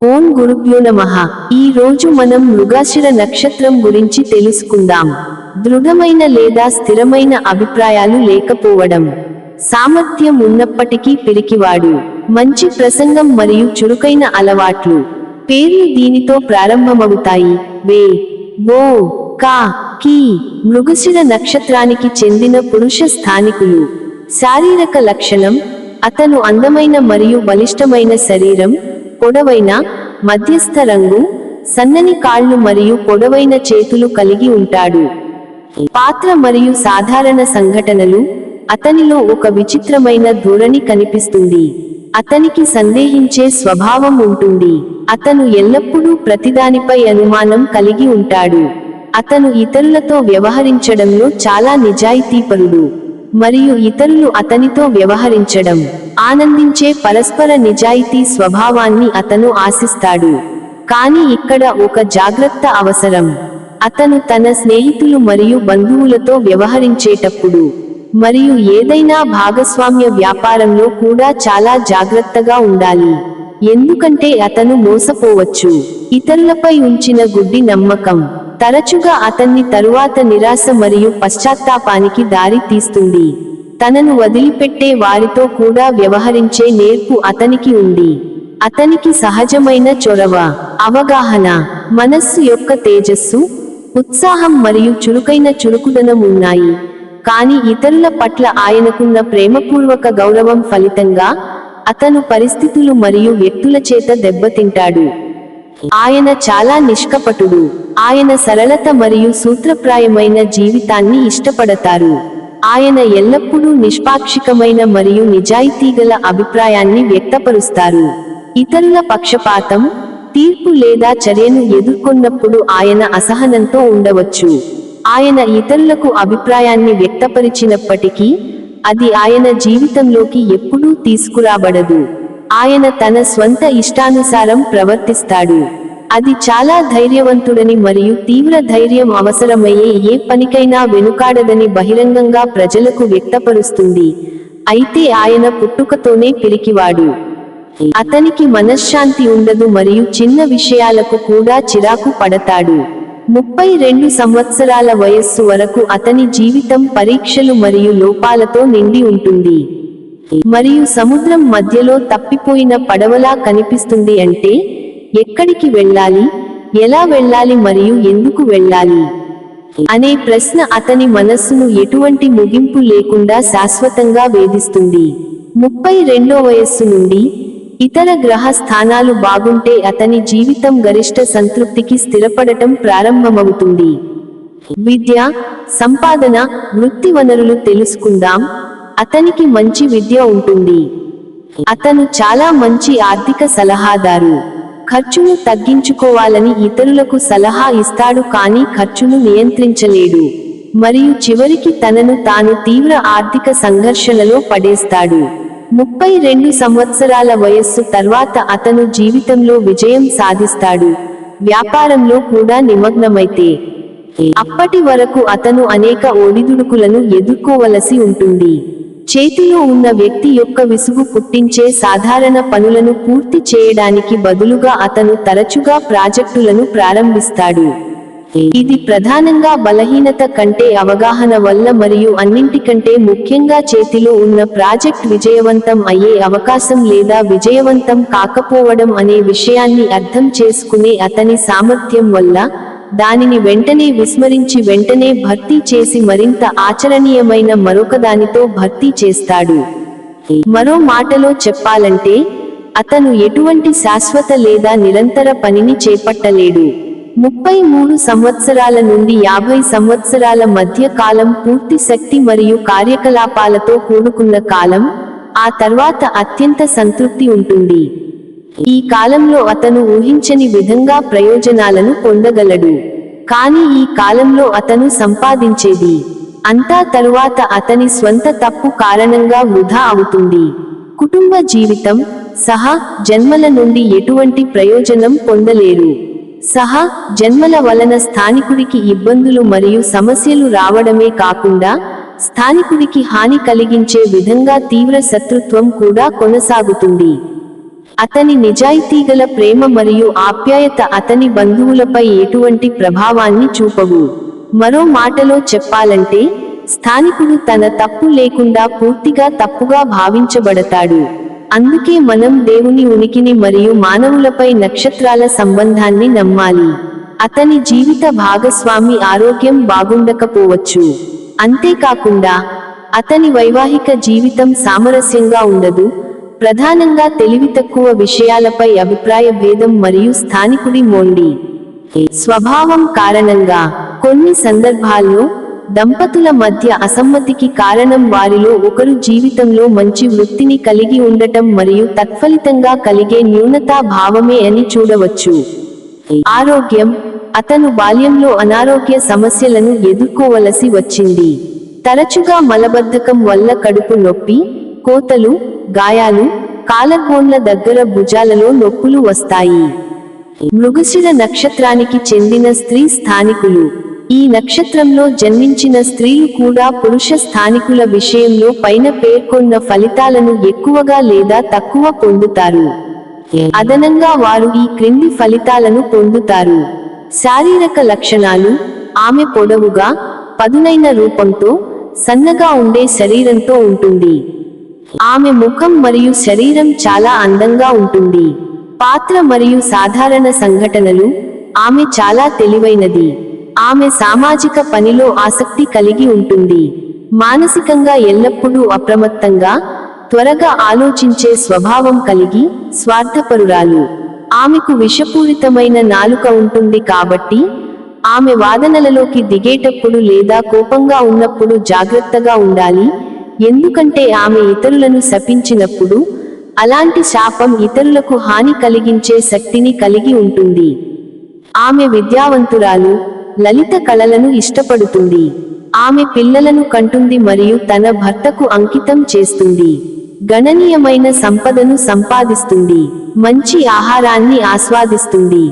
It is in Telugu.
ఓం గురుభ్యో నమః. ఈ రోజు మనం మృగశిర నక్షత్రం గురించి తెలుసుకుందాం. దృఢమైన లేదా స్థిరమైన అభిప్రాయాలు లేకపోవడం, సామర్థ్యం ఉన్నప్పటికీ పిరికివాడు, మంచి ప్రసంగం మరియు చురుకైన అలవాట్లు. పేర్లు దీనితో ప్రారంభమవుతాయి. వే, వో, కా, కీ. మృగశిర నక్షత్రానికి చెందిన పురుష స్థానికులు. శారీరక లక్షణం: అతను అందమైన మరియు బలిష్టమైన శరీరం, పొడవైన, మధ్యస్థ రంగు, సన్నని కాళ్ళు మరియు పొడవైన చేతులు కలిగి ఉంటాడు. పాత్ర మరియు సాధారణ సంఘటనలు: అతనిలో ఒక విచిత్రమైన ధోరణి కనిపిస్తుంది. అతనికి సందేహించే స్వభావం ఉంటుంది. అతను ఎల్లప్పుడూ ప్రతిదానిపై అనుమానం కలిగి ఉంటాడు. అతను ఇతరులతో వ్యవహరించడంలో చాలా నిజాయితీపరుడు, మరియు ఇతరులు అతనితో వ్యవహరించడం ఆనందించే పరస్పర నిజాయితీ స్వభావాన్ని అతను ఆశిస్తాడు. కానీ ఇక్కడ ఒక జాగ్రత్త అవసరం. అతను తన స్నేహితులు మరియు బంధువులతో వ్యవహరించేటప్పుడు మరియు ఏదైనా భాగస్వామ్య వ్యాపారంలో కూడా చాలా జాగ్రత్తగా ఉండాలి, ఎందుకంటే అతను మోసపోవచ్చు. ఇతరులపై ఉంచిన గుడ్డి నమ్మకం తరచుగా అతన్ని తరువాత నిరాశ మరియు పశ్చాత్తాపానికి దారి తీస్తుంది. తనను వదిలిపెట్టే వారితో కూడా వ్యవహరించే నేర్పు అతనికి ఉంది. అతనికి సహజమైన చొరవ, అవగాహన, మనస్సు యొక్క తేజస్సు, ఉత్సాహం మరియు చురుకైన చురుకుదనం ఉన్నాయి. కానీ ఇతరుల పట్ల ఆయనకున్న ప్రేమపూర్వక గౌరవం ఫలితంగా అతను పరిస్థితులు మరియు వ్యక్తుల చేత దెబ్బతింటాడు. ఆయన చాలా నిష్కపటుడు. ఆయన సరళత మరియు సూత్రప్రాయమైన జీవితాన్ని ఇష్టపడతారు. ఆయన ఎల్లప్పుడూ నిష్పాక్షికమైన మరియు నిజాయితీగల అభిప్రాయాన్ని వ్యక్తపరుస్తారు. ఇతరుల పక్షపాతం, తీర్పు లేదా చర్యను ఎదుర్కొన్నప్పుడు ఆయన అసహనంతో ఉండవచ్చు. ఆయన ఇతరులకు అభిప్రాయాన్ని వ్యక్తపరిచినప్పటికీ, అది ఆయన జీవితంలోకి ఎప్పుడూ తీసుకురాబడదు. ఆయన తన స్వంత ఇష్టానుసారం ప్రవర్తిస్తాడు. అది చాలా ధైర్యవంతుడని మరియు తీవ్ర ధైర్యం అవసరమయ్యే ఏ పనికైనా వెనుకాడదని బహిరంగంగా ప్రజలకు వ్యక్తపరుస్తుంది. అయితే ఆయన పుట్టుకతోనే పిరికివాడు. అతనికి మనశ్శాంతి ఉండదు మరియు చిన్న విషయాలకు కూడా చిరాకు పడతాడు. 32 సంవత్సరాల వయస్సు వరకు అతని జీవితం పరీక్షలు మరియు లోపాలతో నిండి ఉంటుంది. మరియు సముద్రం మధ్యలో తప్పిపోయిన పడవలా కనిపిస్తుంది. అంటే ఎక్కడికి వెళ్ళాలి, ఎలా వెళ్ళాలి మరియు ఎందుకు వెళ్ళాలి అనే ప్రశ్న అతని మనస్సును ఎటువంటి ముగింపు లేకుండా శాశ్వతంగా వేధిస్తుంది. 32వ వయస్సు నుండి ఇతర గ్రహ స్థానాలు బాగుంటే అతని జీవితం గరిష్ట సంతృప్తికి స్థిరపడటం ప్రారంభమవుతుంది. విద్య, సంపాదన, వృత్తి వనరులు తెలుసుకుందాం. అతనికి మంచి విద్య ఉంటుంది. అతను చాలా మంచి ఆర్థిక సలహాదారు. ఖర్చును తగ్గించుకోవాలని ఇతరులకు సలహా ఇస్తాడు కానీ ఖర్చును నియంత్రించలేడు, మరియు చివరికి తనను తాను తీవ్ర ఆర్థిక సంఘర్షణలో పడేస్తాడు. 32 సంవత్సరాల వయస్సు తర్వాత అతను జీవితంలో విజయం సాధిస్తాడు, వ్యాపారంలో కూడా నిమగ్నమైతే. అప్పటి వరకు అతను అనేక ఒడిదుడుకులను ఎదుర్కోవలసి ఉంటుంది. చేతిలో ఉన్న వ్యక్తి యొక్క విసుగు పుట్టించే సాధారణ పనులను పూర్తి చేయడానికి బదులుగా అతను తరచుగా ప్రాజెక్టులను ప్రారంభిస్తాడు. ఇది ప్రధానంగా బలహీనత కంటే అవగాహన వల్ల మరియు అన్నింటికంటే ముఖ్యంగా చేతిలో ఉన్న ప్రాజెక్ట్ విజయవంతం అయ్యే అవకాశం లేదా విజయవంతం కాకపోవడం అనే విషయాన్ని అర్థం చేసుకునే అతని సామర్థ్యం వల్ల, దానిని వెంటనే విస్మరించి వెంటనే భర్తీ చేసి మరింత ఆచరణీయమైన మరొకదానితో భర్తీ చేస్తాడు. మరో మాటలో చెప్పాలంటే, అతను ఎటువంటి శాశ్వత లేదా నిరంతర పనిని చేపట్టలేడు. 33 సంవత్సరాల నుండి 50 సంవత్సరాల మధ్య కాలం పూర్తి శక్తి మరియు కార్యకలాపాలతో కూడుకున్న కాలం. ఆ తర్వాత అత్యంత సంతృప్తి ఉంటుంది. ఈ కాలంలో అతను ఊహించని విధంగా ప్రయోజనాలను పొందగలడు. కానీ ఈ కాలంలో అతను సంపాదించేది అంతా తరువాత అతని స్వంత తప్పు కారణంగా వృధా అవుతుంది. కుటుంబ జీవితం సహా జన్మల నుండి ఎటువంటి ప్రయోజనం పొందలేరు. సహా జన్మల వలన స్థానికుడికి ఇబ్బందులు మరియు సమస్యలు రావడమే కాకుండా, స్థానికుడికి హాని కలిగించే విధంగా తీవ్ర శత్రుత్వం కూడా కొనసాగుతుంది. అతని నిజాయితీగల ప్రేమ మరియు ఆప్యాయత అతని బంధువులపై ఎటువంటి ప్రభావాన్ని చూపవు. మరో మాటలో చెప్పాలంటే, స్థానికుడు తన తప్పు లేకుండా పూర్తిగా తప్పుగా భావించబడతాడు. అందుకే మనం దేవుని ఉనికిని మరియు మానవులపై నక్షత్రాల సంబంధాన్ని నమ్మాలి. అతని జీవిత భాగస్వామి ఆరోగ్యం బాగుండకపోవచ్చు. అంతేకాకుండా, అతని వైవాహిక జీవితం సామరస్యంగా ఉండదు, ప్రధానంగా తెలివితక్కువ విషయాలపై అభిప్రాయ భేదం మరియు స్థానికుడి మొండి స్వభావం కారణంగా. కొన్ని సందర్భాల్లో, దంపతుల మధ్య అసమ్మతికి కారణం వారిలో ఒకరు జీవితంలో మంచి వృత్తిని కలిగి ఉండటం మరియు తత్ఫలితంగా కలిగే న్యూనతా భావమే అని చూడవచ్చు. ఆరోగ్యం. అతను బాల్యంలో అనారోగ్య సమస్యలను ఎదుర్కోవలసి వచ్చింది. తరచుగా మలబద్ధకం వల్ల కడుపు నొప్పి, కోతలు, గాయాలు, కాలర్బోన్ల దగ్గర భుజాలలో నొప్పులు వస్తాయి. మృగశిర నక్షత్రానికి చెందిన స్త్రీ స్థానికులు. ఈ నక్షత్రంలో జన్మించిన స్త్రీలు కూడా పురుష స్థానికుల విషయంలో పైన పేర్కొన్న ఫలితాలను ఎక్కువగా లేదా తక్కువ పొందుతారు. అదనంగా వారు ఈ క్రింది ఫలితాలను పొందుతారు. శారీరక లక్షణాలు. ఆమె పొడవుగా, పదునైన రూపంతో, సన్నగా ఉండే శరీరంతో ఉంటుంది. ఆమె ముఖం మరియు శరీరం చాలా అందంగా ఉంటుంది. పాత్ర మరియు సాధారణ సంఘటనలు. ఆమె చాలా తెలివైనది. ఆమె సామాజిక పనిలో ఆసక్తి కలిగి ఉంటుంది. మానసికంగా ఎల్లప్పుడూ అప్రమత్తంగా, త్వరగా ఆలోచించే స్వభావం కలిగి, స్వార్థపరురాలు. ఆమెకు విషపూరితమైన నాలుక ఉంటుంది కాబట్టి, ఆమె వాదనలలోకి దిగేటప్పుడు లేదా కోపంగా ఉన్నప్పుడు జాగ్రత్తగా ఉండాలి, ఎందుకంటే ఆమె ఇతరులను శపించినప్పుడు, అలాంటి శాపం ఇతరులకు హాని కలిగించే శక్తిని కలిగి ఉంటుంది. ఆమె విద్యావంతురాలు, లలిత కళలను ఇష్టపడుతుంది. ఆమె పిల్లలను కంటుంది మరియు తన భర్తకు అంకితం చేస్తుంది. గణనీయమైన సంపదను సంపాదిస్తుంది. మంచి ఆహారాన్ని ఆస్వాదిస్తుంది.